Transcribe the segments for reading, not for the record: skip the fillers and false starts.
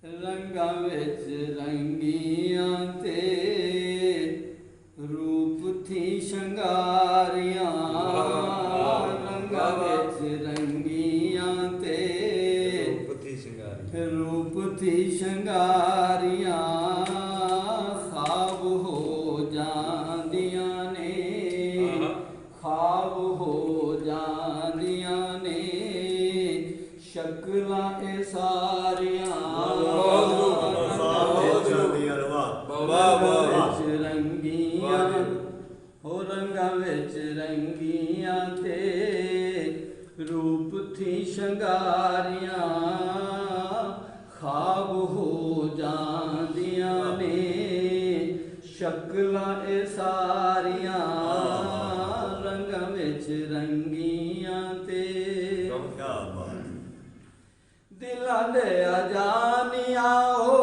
रंगां विच रंगियां ते रूप थी शंगारियां। रंगां विच रंगियां ते रूप थी शंगारियां। ख्वाब हो जांदियां ने, ख्वाब हो जांदियां ने शक्लां ए सारियां। रंगियां हो रंगां विच रंगियां ते रूप थी शंगारियां। ख्वाब हो जांदियां ने शक्लां ए सारियां। रंगां विच रंगियां ते दिलां दे अजानिया ओ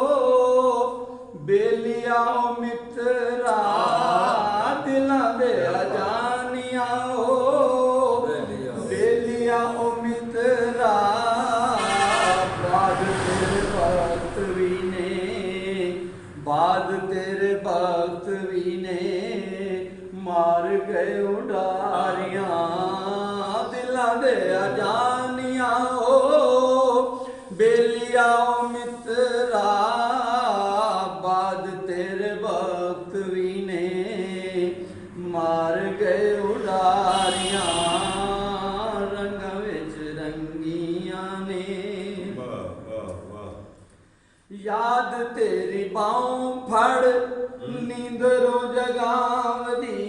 बेलिया ओ मित्रा। दिलां दे अजानिया ओ बेलिया ओ मित्रा। बाद तेरे वक्त भी ने, बाद तेरे वक्त भी ने मार गए उडारियां। दिलां दे अजानिया ओ बेलिया ओ मित्रा। बाद तेरे वक्त भी ने मार गए उडारियां। रंगां विच रंगियां ने याद तेरी बाहों फड़ नींदरों जगावदी।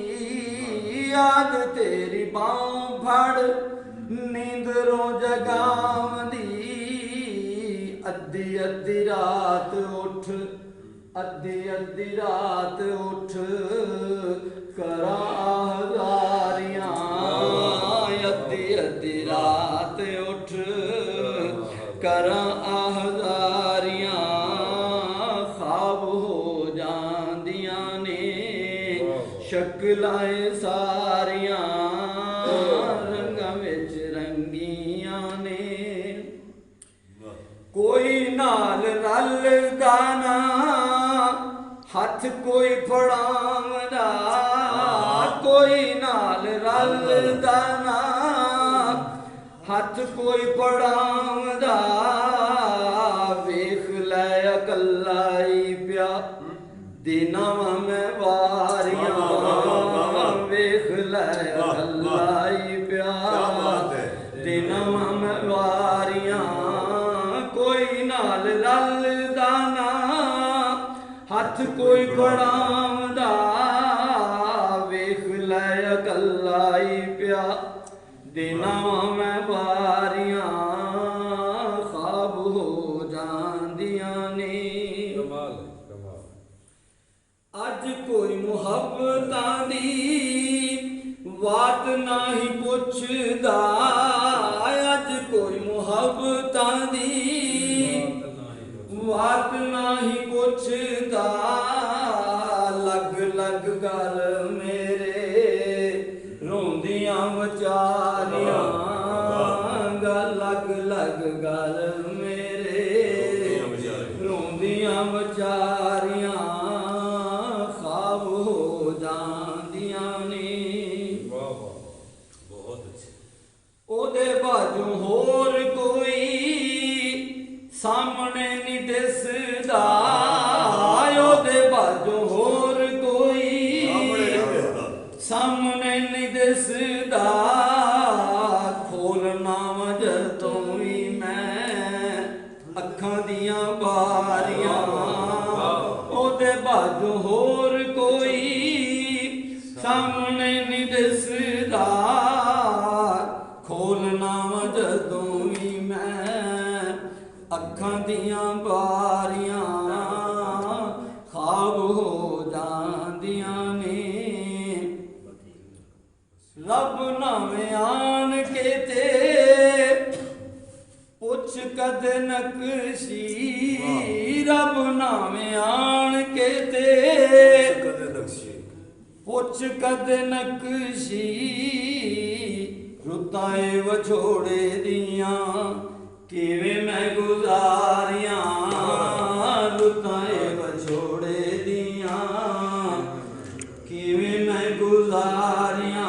याद तेरी बाहों फड़ नींदरों जगावदी। अद्धी अद्धी रात उठ, अद्धी अद्धी रात उठ करां आहजारियां। अद्धी अद्धी रात उठ करां आहजारियां। ख्वाब हो जांदियां ने शक्लां ए सारियां। रंगां विच रंगियां ने कोई नाल रलदा ना हथ कोई फड़ावदा। कोई नाल रलदा ना हथ कोई फड़ावदा। वेख लै अकल्ला ही प्या दिनां मैं वारियां। वेख लै अकल्ला ही प्या दिनां मैं वारियां। कोई नाल रलदा ना हथ कोई फड़ावदा। वेख लै अकल्ला ही प्या दिनां मैं वारियां। ख्वाब हो जांदियां ने अज कोई मुहब्बतां दी बात नाही पुछदा। अज कोई मुहब्बतां दी बात नाही पुछदा। लग लग गल मेरे रोंदियां विचारियां। लग लग गल मेरे रोंदियां विचारियां। ख्वाब हो जांदियां ने ओदे बाजू होर कोई सामने नहीं दिसदा। ओदे बाजू होर कोई सामने नहीं दिसदा। खोलना जदों भी मैं अखां दियां बारियां। ओदे बाजू होर कोई सामने नहीं दिसदा। खोलना जदों भी मैं अखां दियां बारियां। ख्वाब हो जांदियां ने रब नावे आन के ते पुछ कद नक्शी। रब नावे आन के ते पुछ कद नक्शी। रुताए वछोड़े दियां किवें मैं गुजारियां। ਮੈਂ ਗੁਜ਼ਾਰੀਆਂ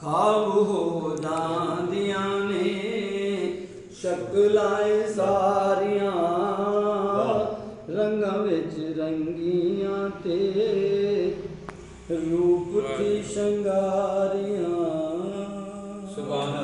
ਖਾਬ ਹੋ ਜਾਂਦੀਆਂ ਨੇ ਸ਼ਕਲਾਂ ਏ ਸਾਰੀਆਂ ਰੰਗਾਂ ਵਿੱਚ ਰੰਗੀਆਂ ਤੇ ਰੂਪ ਦੀ ਸ਼ਿੰਗਾਰੀਆਂ। ਸੁਭਾਨ